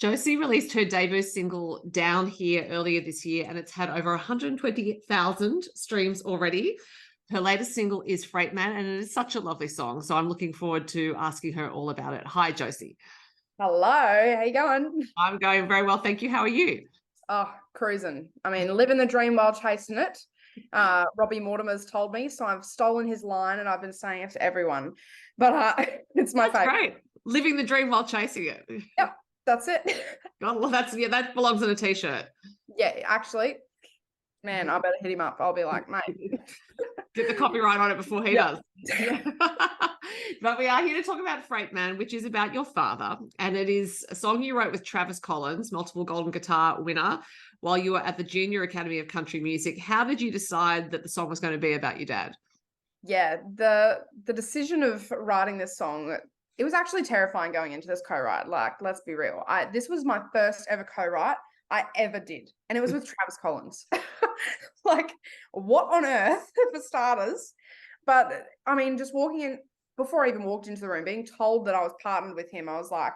Josie released her debut single Down Here earlier this year, and it's had over 120,000 streams already. Her latest single is Freight Man, and it is such a lovely song. So I'm looking forward to asking her all about it. Hi, Josie. Hello, how you going? I'm going very well, thank you. How are you? Oh, cruising. I mean, living the dream while chasing it. Robbie Mortimer's told me, so I've stolen his line and I've been saying it to everyone. But it's my favorite. Great. Living the dream while chasing it. Yep, that's it. God, well, that belongs on a t-shirt. Yeah, actually, man, I better hit him up. I'll be like, mate. Get the copyright on it before he does. Yeah. But we are here to talk about Freight Man, which is about your father. And it is a song you wrote with Travis Collins, multiple Golden Guitar winner, while you were at the Junior Academy of Country Music. How did you decide that the song was going to be about your dad? Yeah, the decision of writing this song, it was actually terrifying going into this co-write. Like, let's be real. This was my first ever co-write I ever did. And it was with Travis Collins. Like, what on earth, for starters? But I mean, just walking in, before I even walked into the room, being told that I was partnered with him, I was like,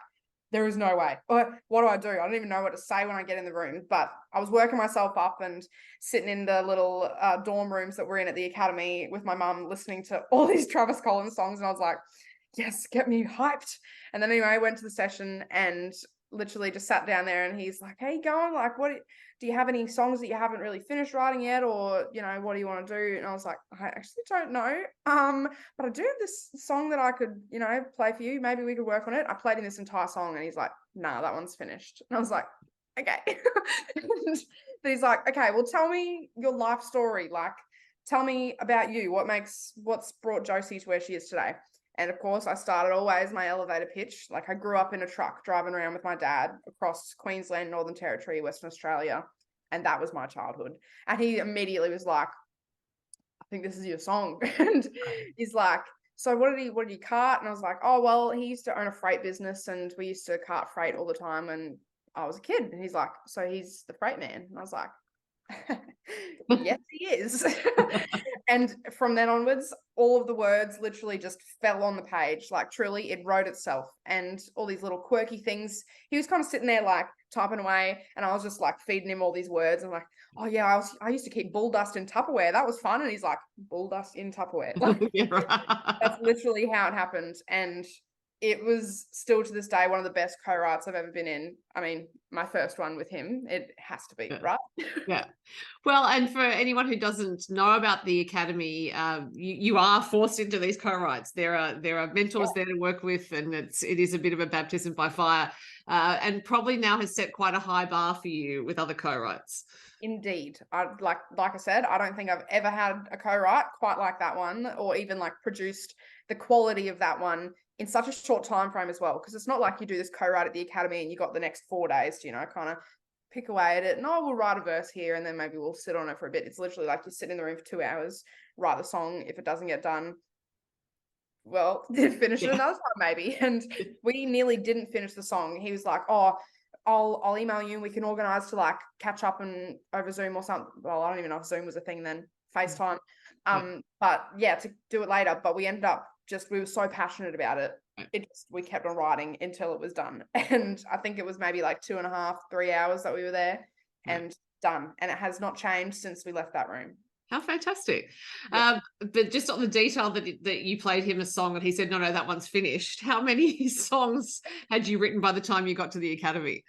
there is no way. What do I do? I don't even know what to say when I get in the room. But I was working myself up and sitting in the little dorm rooms that we're in at the academy with my mum, listening to all these Travis Collins songs. And I was like, yes, get me hyped. And then anyway, I went to the session and literally just sat down there, and he's like, hey, you going? Like, what do you have any songs that you haven't really finished writing yet? Or, you know, what do you want to do? And I was like, I actually don't know. But I do have this song that I could, you know, play for you. Maybe we could work on it. I played him this entire song and he's like, nah, that one's finished. And I was like, okay. And he's like, okay, well, tell me your life story. Like, tell me about you. What's brought Josie to where she is today? And of course, I started always my elevator pitch. Like, I grew up in a truck driving around with my dad across Queensland, Northern Territory, Western Australia. And that was my childhood. And he immediately was like, I think this is your song. And he's like, so what did he cart? And I was like, oh, well, he used to own a freight business and we used to cart freight all the time when I was a kid. And he's like, so he's the freight man. And I was like, yes, he is. And from then onwards, all of the words literally just fell on the page. Like, truly, it wrote itself. And all these little quirky things. He was kind of sitting there like typing away, and I was just like feeding him all these words. I'm like, oh yeah, I used to keep bull dust in Tupperware. That was fun. And he's like, bull dust in Tupperware. Like, Yeah, right. that's literally how it happened. And it was still to this day one of the best co-writes I've ever been in. I mean, my first one with him, it has to be, right? Yeah. Well, and for anyone who doesn't know about the academy, you are forced into these co-writes. There are mentors there to work with, and it is a bit of a baptism by fire, and probably now has set quite a high bar for you with other co-writes. Indeed. Like I said, I don't think I've ever had a co-write quite like that one, or even like produced the quality of that one in such a short time frame as well. Because it's not like you do this co-write at the academy and you got the next 4 days to, you know, kind of pick away at it. No, we'll write a verse here and then maybe we'll sit on it for a bit. It's literally like you sit in the room for 2 hours, write the song. If it doesn't get done, well, finish it another time maybe. And we nearly didn't finish the song. He was like, oh, I'll email you and we can organize to like catch up and over Zoom or something. Well, I don't even know if Zoom was a thing then, FaceTime. But yeah, to do it later. But we ended up we were so passionate about it. We kept on writing until it was done. And I think it was maybe like 2.5, 3 hours that we were there and done. And it has not changed since we left that room. How fantastic. Yeah. But just on the detail that you played him a song and he said, no, that one's finished. How many songs had you written by the time you got to the academy?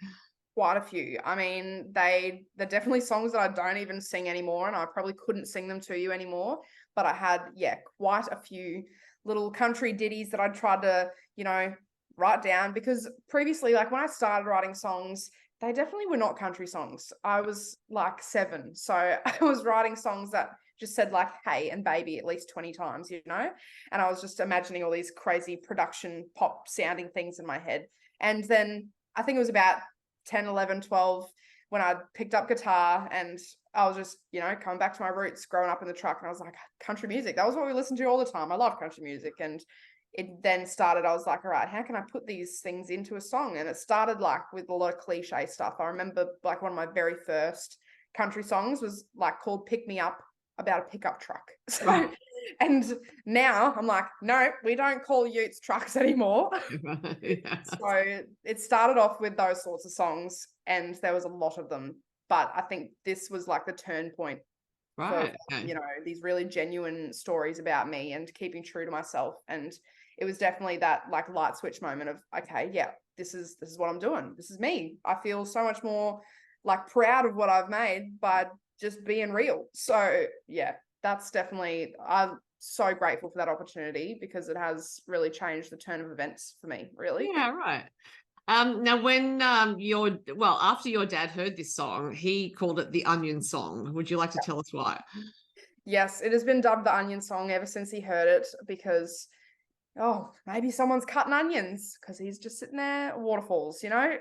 Quite a few. I mean, they're definitely songs that I don't even sing anymore, and I probably couldn't sing them to you anymore. But I had, quite a few little country ditties that I tried to, you know, write down, because previously, like when I started writing songs, they definitely were not country songs. I was like 7. So I was writing songs that just said like, hey and baby at least 20 times, you know? And I was just imagining all these crazy production pop sounding things in my head. And then I think it was about 10, 11, 12 when I picked up guitar, and I was just, you know, coming back to my roots growing up in the truck. And I was like, country music, that was what we listened to all the time. I love country music. And it then started, I was like, all right, how can I put these things into a song? And it started like with a lot of cliche stuff. I remember like one of my very first country songs was like called Pick Me Up, about a pickup truck. So And now I'm like, no, we don't call utes trucks anymore. Yeah. So it started off with those sorts of songs, and there was a lot of them. But I think this was like the turn point for, Right. Okay. you know, these really genuine stories about me and keeping true to myself. And it was definitely that like light switch moment of, okay, yeah, this is what I'm doing. This is me. I feel so much more like proud of what I've made by just being real. So yeah, that's definitely, I'm so grateful for that opportunity because it has really changed the turn of events for me, really. Yeah, right. Now when after your dad heard this song, he called it the Onion Song. Would you like to tell us why? Yes, it has been dubbed the Onion Song ever since he heard it because, oh, maybe someone's cutting onions because he's just sitting there, waterfalls, you know?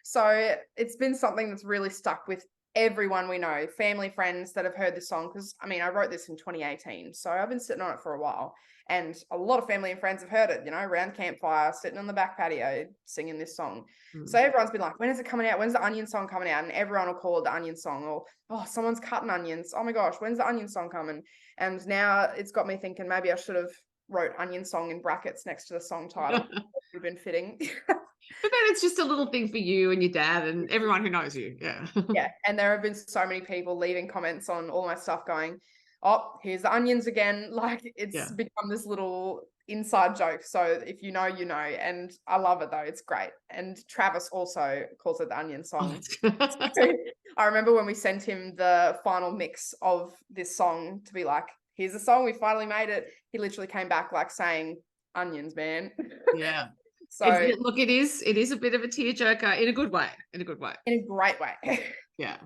So it's been something that's really stuck with everyone we know, family, friends that have heard this song. Because, I mean, I wrote this in 2018, so I've been sitting on it for a while. And a lot of family and friends have heard it, you know, around campfire, sitting on the back patio, singing this song. So everyone's been like, when is it coming out? When's the Onion Song coming out? And everyone will call it the Onion Song. Or, oh, someone's cutting onions. Oh my gosh, when's the Onion Song coming? And now it's got me thinking maybe I should have wrote Onion Song in brackets next to the song title. It would have been fitting. But then it's just a little thing for you and your dad and everyone who knows you. Yeah. Yeah. And there have been so many people leaving comments on all my stuff going, oh, here's the onions again. Like it's Yeah. become this little inside joke. So if you know, you know. And I love it though. It's great. And Travis also calls it the Onion Song. So I remember when we sent him the final mix of this song to be like, here's the song, we finally made it. He literally came back like saying, onions, man. Yeah. So Look, it is a bit of a tearjerker in a good way. In a good way. in a great way. Yeah.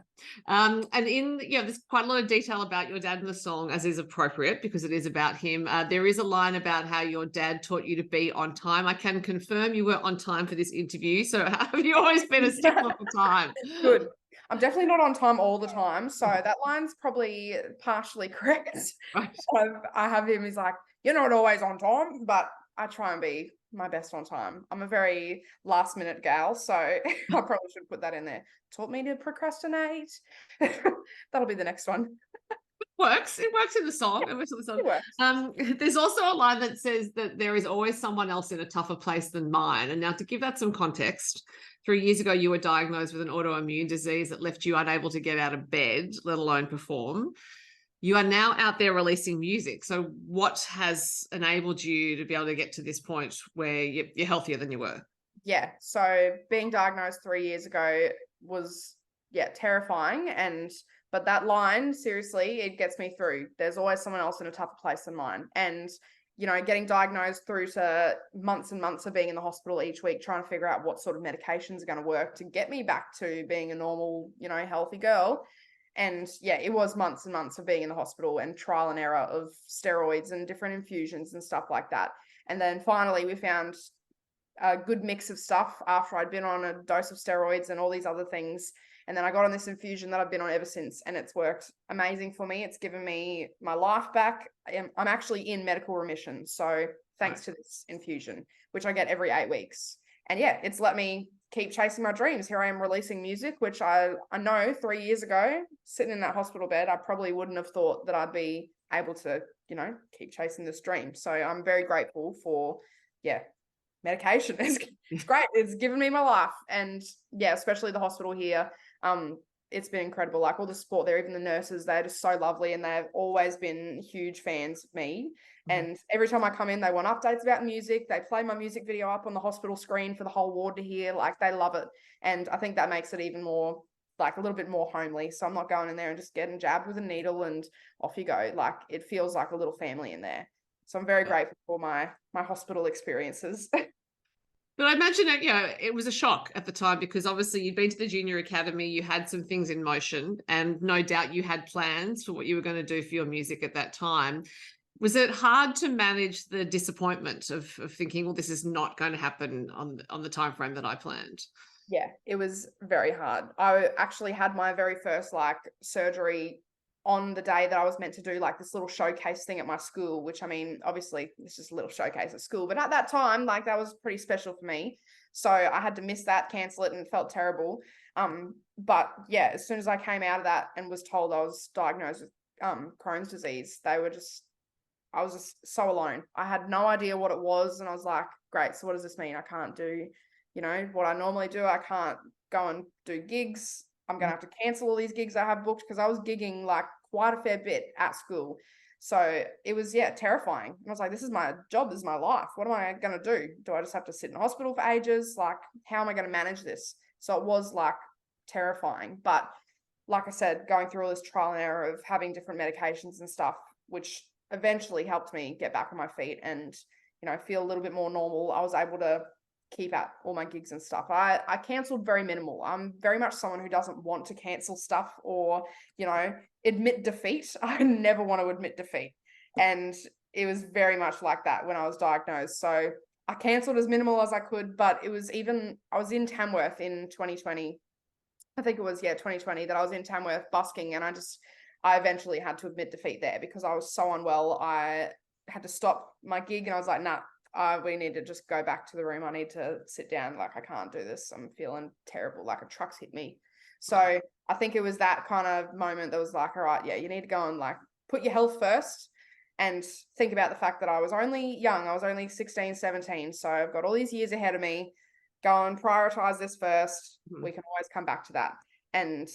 And there's quite a lot of detail about your dad in the song, as is appropriate because it is about him. There is a line about how your dad taught you to be on time. I can confirm you were on time for this interview. So have you always been a stickler for time? Good. I'm definitely not on time all the time. So that line's probably partially correct. Right. I have him, he's like, you're not always on time, but I try and be my best on time. I'm a very last minute gal, so I probably should put that in there. Taught me to procrastinate. That'll be the next one. It works in the song. It works in the song. It works. There's also a line that says that there is always someone else in a tougher place than mine. And now to give that some context, 3 years ago, you were diagnosed with an autoimmune disease that left you unable to get out of bed, let alone perform. You are now out there releasing music. So what has enabled you to be able to get to this point where you're healthier than you were? Yeah. So being diagnosed 3 years ago was, terrifying. But that line, seriously, it gets me through. There's always someone else in a tougher place than mine. And, you know, getting diagnosed through to months and months of being in the hospital each week, trying to figure out what sort of medications are going to work to get me back to being a normal, you know, healthy girl. And yeah, it was months and months of being in the hospital and trial and error of steroids and different infusions and stuff like that. And then finally we found a good mix of stuff after I'd been on a dose of steroids and all these other things. And then I got on this infusion that I've been on ever since, and it's worked amazing for me. It's given me my life back. I'm actually in medical remission. So thanks to this infusion, which I get every 8 weeks. And yeah, it's let me keep chasing my dreams. Here I am releasing music, which I know 3 years ago, sitting in that hospital bed, I probably wouldn't have thought that I'd be able to, you know, keep chasing this dream. So I'm very grateful for, medication. It's great. It's given me my life. And yeah, especially the hospital here. It's been incredible. Like all the support there, even the nurses, they're just so lovely and they've always been huge fans of me. And every time I come in, they want updates about music. They play my music video up on the hospital screen for the whole ward to hear. Like they love it. And I think that makes it even more, like a little bit more homely. So I'm not going in there and just getting jabbed with a needle and off you go. Like it feels like a little family in there. So I'm very grateful for my hospital experiences. But I imagine it was a shock at the time because obviously you'd been to the junior academy, you had some things in motion, and no doubt you had plans for what you were going to do for your music at that time. Was it hard to manage the disappointment of thinking, well, this is not going to happen on the time frame that I planned? Yeah, it was very hard. I actually had my very first surgery on the day that I was meant to do like this little showcase thing at my school, which I mean, obviously it's just a little showcase at school, but at that time, like that was pretty special for me. So I had to miss that, cancel it, and it felt terrible. But yeah, as soon as I came out of that and was told I was diagnosed with Crohn's disease, they were just I was just so alone. I had no idea what it was. And I was like, great. So what does this mean? I can't do, what I normally do. I can't go and do gigs. I'm going to have to cancel all these gigs I have booked, because I was gigging like quite a fair bit at school. So it was, terrifying. I was like, this is my job. This is my life. What am I going to do? Do I just have to sit in hospital for ages? Like, how am I going to manage this? So it was like terrifying. But like I said, going through all this trial and error of having different medications and stuff, which eventually helped me get back on my feet and, feel a little bit more normal. I was able to keep at all my gigs and stuff. I canceled very minimal. I'm very much someone who doesn't want to cancel stuff or, admit defeat. I never want to admit defeat. And it was very much like that when I was diagnosed. So I canceled as minimal as I could, but I was in Tamworth in 2020. I think it was, 2020 that I was in Tamworth busking, and I eventually had to admit defeat there because I was so unwell. I had to stop my gig and I was like, nah, we need to just go back to the room. I need to sit down. Like, I can't do this. I'm feeling terrible. Like, a truck's hit me. So I think it was that kind of moment that was like, all right, you need to go and like put your health first and think about the fact that I was only young. I was only 16, 17. So I've got all these years ahead of me. Go and prioritize this first. We can always come back to that. And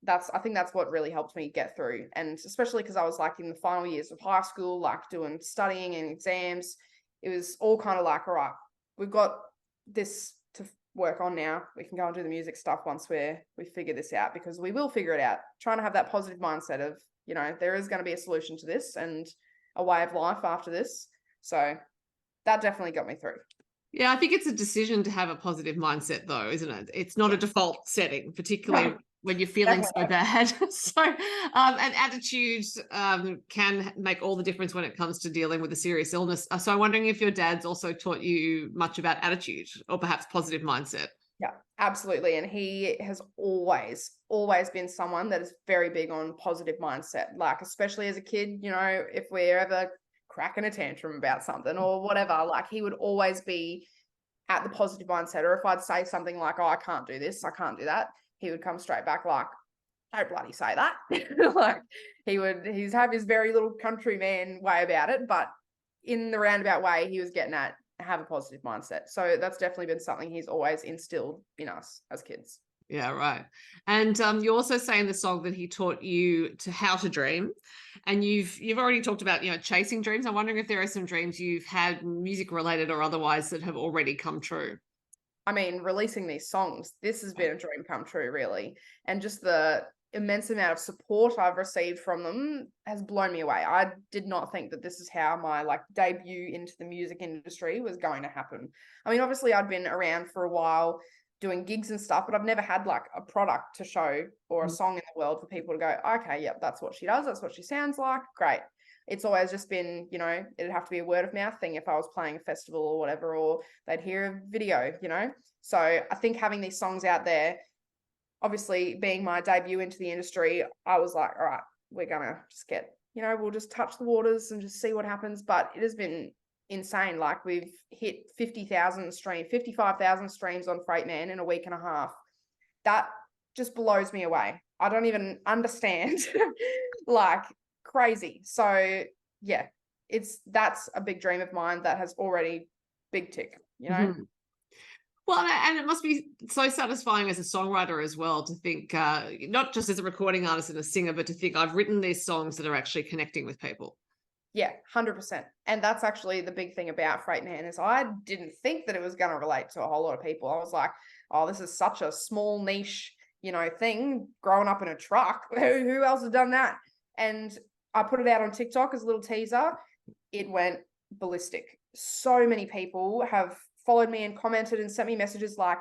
I think that's what really helped me get through. And especially because I was like in the final years of high school, like studying and exams, it was all kind of like, all right, we've got this to work on now. We can go and do the music stuff once we figure this out, because we will figure it out. Trying to have that positive mindset of, there is going to be a solution to this and a way of life after this. So that definitely got me through. Yeah, I think it's a decision to have a positive mindset, though, isn't it? It's not a default setting, particularly when you're feeling so bad. So, and attitude can make all the difference when it comes to dealing with a serious illness. So I'm wondering if your dad's also taught you much about attitude or perhaps positive mindset. Yeah, absolutely. And he has always been someone that is very big on positive mindset. Like, especially as a kid, if we're ever cracking a tantrum about something or whatever, like, he would always be at the positive mindset. Or if I'd say something like, oh, I can't do this, I can't do that, he would come straight back like, don't bloody say that. Like, he's have his very little countryman way about it, but in the roundabout way, he was getting at have a positive mindset. So that's definitely been something he's always instilled in us as kids. Yeah, right. And you also say in the song that he taught you how to dream, and you've already talked about chasing dreams. I'm wondering if there are some dreams you've had, music related or otherwise, that have already come true. I mean, releasing these songs, this has been a dream come true, really. And just the immense amount of support I've received from them has blown me away. I did not think that this is how my debut into the music industry was going to happen. I mean, obviously I'd been around for a while doing gigs and stuff, but I've never had a product to show or a song in the world for people to go, okay, yep, that's what she does. That's what she sounds like. Great. It's always just been, it'd have to be a word of mouth thing if I was playing a festival or whatever, or they'd hear a video, So I think having these songs out there, obviously being my debut into the industry, I was like, all right, we're going to just we'll just touch the waters and just see what happens. But it has been insane. Like, we've hit 55,000 streams on Freight Man in a week and a half. That just blows me away. I don't even understand. Crazy. So yeah, that's a big dream of mine that has already big tick, Mm-hmm. Well, and it must be so satisfying as a songwriter as well to think, not just as a recording artist and a singer, but to think I've written these songs that are actually connecting with people. Yeah, 100%. And that's actually the big thing about Freight Man, is I didn't think that it was going to relate to a whole lot of people. I was like, oh, this is such a small niche, thing, growing up in a truck. Who else has done that? And I put it out on TikTok as a little teaser. It went ballistic. So many people have followed me and commented and sent me messages like,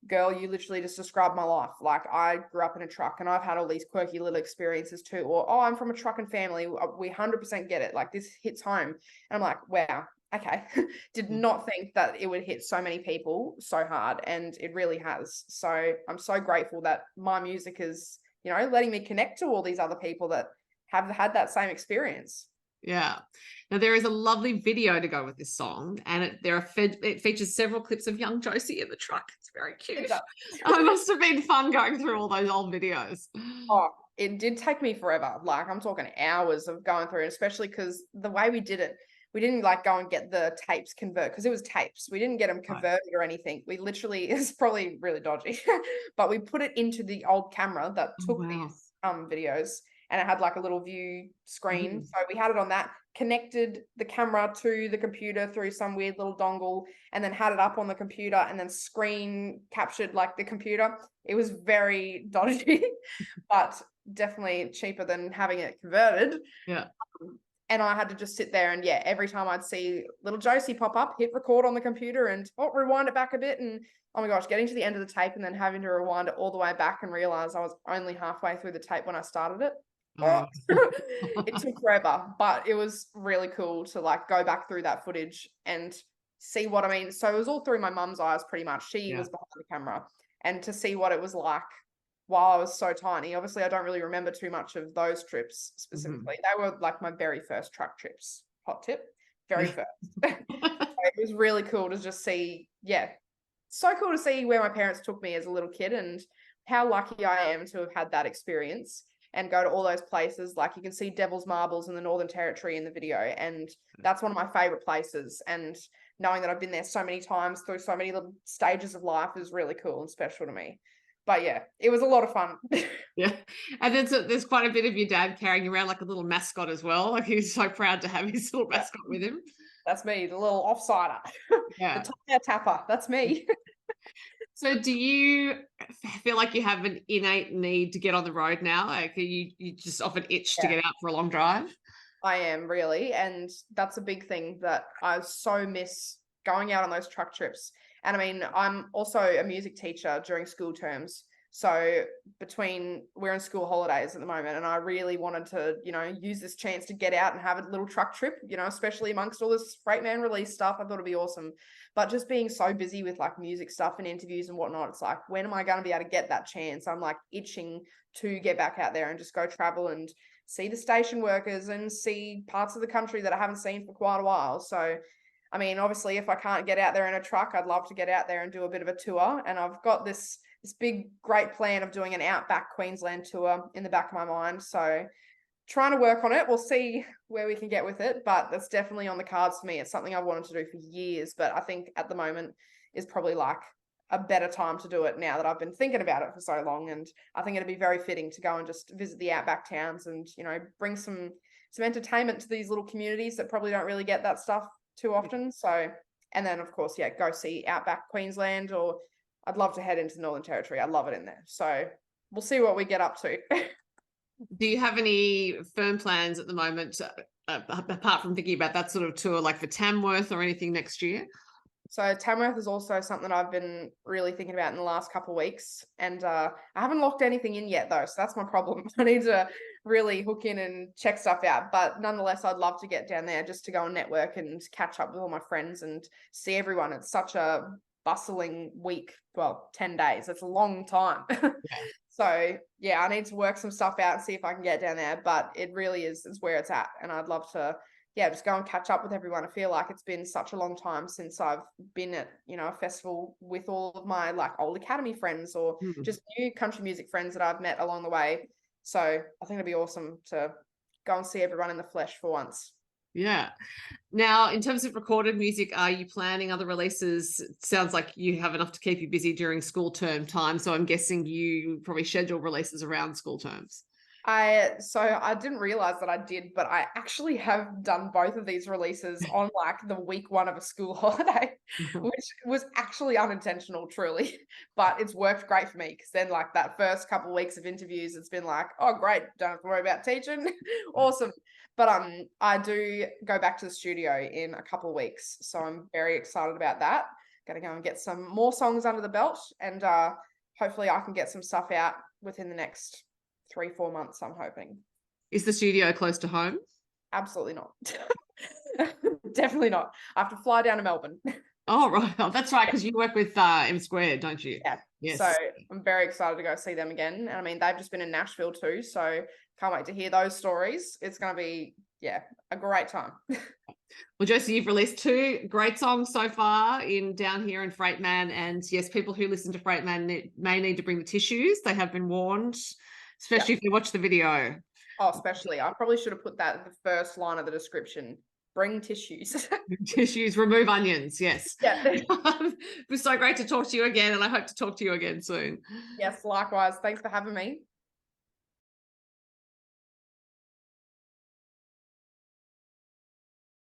girl, you literally just described my life. Like, I grew up in a truck and I've had all these quirky little experiences too. Or, oh, I'm from a trucking family. We 100% get it. Like, this hits home. And I'm like, wow, okay. Did not think that it would hit so many people so hard. And it really has. So I'm so grateful that my music is, letting me connect to all these other people that have had that same experience. Yeah. Now, there is a lovely video to go with this song, and it features several clips of young Josie in the truck. It's very cute. It must have been fun going through all those old videos. Oh, it did take me forever. Like I'm talking hours of going through it, especially because the way we did it, we didn't like go and get the tapes convert because it was tapes. We didn't get them converted or anything. We literally, it's probably really dodgy, but we put it into the old camera that took these videos, and it had like a little view screen. So we had it on that, connected the camera to the computer through some weird little dongle, and then had it up on the computer and then screen captured like the computer. It was very dodgy, but definitely cheaper than having it converted. Yeah. And I had to just sit there and every time I'd see little Josie pop up, hit record on the computer and rewind it back a bit. And oh my gosh, getting to the end of the tape and then having to rewind it all the way back and realize I was only halfway through the tape when I started it. It took forever, but it was really cool to like go back through that footage and see what I mean. So it was all through my mum's eyes pretty much. She was behind the camera, and to see what it was like while I was so tiny. Obviously, I don't really remember too much of those trips specifically. They were like my very first truck trips. Hot tip, very first. So it was really cool to just see, so cool to see where my parents took me as a little kid and how lucky I am to have had that experience and go to all those places. Like you can see Devil's Marbles in the Northern Territory in the video, and that's one of my favorite places. And knowing that I've been there so many times through so many little stages of life is really cool and special to me. But it was a lot of fun. And then there's quite a bit of your dad carrying around like a little mascot as well. Like he's so proud to have his little mascot with him. That's me, the little offsider. The tire tapper. That's me. So do you feel like you have an innate need to get on the road now? Like you just often itch to get out for a long drive? I am really. And that's a big thing that I so miss, going out on those truck trips. And I mean, I'm also a music teacher during school terms. So we're in school holidays at the moment, and I really wanted to, use this chance to get out and have a little truck trip, especially amongst all this Freight Man release stuff. I thought it'd be awesome. But just being so busy with like music stuff and interviews and whatnot, it's like, when am I going to be able to get that chance? I'm like itching to get back out there and just go travel and see the station workers and see parts of the country that I haven't seen for quite a while. So I mean, obviously, if I can't get out there in a truck, I'd love to get out there and do a bit of a tour. And I've got this big, great plan of doing an Outback Queensland tour in the back of my mind. So trying to work on it. We'll see where we can get with it, but that's definitely on the cards for me. It's something I've wanted to do for years, but I think at the moment is probably like a better time to do it now that I've been thinking about it for so long. And I think it'd be very fitting to go and just visit the Outback towns and, bring some entertainment to these little communities that probably don't really get that stuff too often. So, and then of course, go see Outback Queensland, or I'd love to head into the Northern Territory. I love it in there. So we'll see what we get up to. Do you have any firm plans at the moment, apart from thinking about that sort of tour, like for Tamworth or anything next year? So Tamworth is also something that I've been really thinking about in the last couple of weeks. And I haven't locked anything in yet, though. So that's my problem. I need to really hook in and check stuff out. But nonetheless, I'd love to get down there just to go and network and catch up with all my friends and see everyone. It's such a bustling week. Well, 10 days. It's a long time. So I need to work some stuff out and see if I can get down there. But it really is where it's at. And I'd love to just go and catch up with everyone. I feel like it's been such a long time since I've been at, a festival with all of my like old academy friends or just new country music friends that I've met along the way. So I think it'd be awesome to go and see everyone in the flesh for once. Yeah. Now, in terms of recorded music, are you planning other releases? It sounds like you have enough to keep you busy during school term time. So I'm guessing you probably schedule releases around school terms. I didn't realize that I did, but I actually have done both of these releases on like the week one of a school holiday, which was actually unintentional, truly, but it's worked great for me because then like that first couple of weeks of interviews, it's been like, oh great, don't have to worry about teaching. Awesome. But I do go back to the studio in a couple of weeks, so I'm very excited about that. Gonna go and get some more songs under the belt, and hopefully I can get some stuff out within the next 3-4 months, I'm hoping. Is the studio close to home? Absolutely not. Definitely not. I have to fly down to Melbourne. Oh, right. Oh, that's right, because you work with MSquared, don't you? Yeah. Yes. So I'm very excited to go see them again. And I mean, they've just been in Nashville too, so can't wait to hear those stories. It's going to be, a great time. Well, Josie, you've released 2 great songs so far down here in Freight Man. And yes, people who listen to Freight Man may need to bring the tissues. They have been warned. especially if you watch the video. Oh, especially. I probably should have put that in the first line of the description. Bring tissues. Tissues, remove onions. Yes. Yeah. It was so great to talk to you again, and I hope to talk to you again soon. Yes, likewise. Thanks for having me.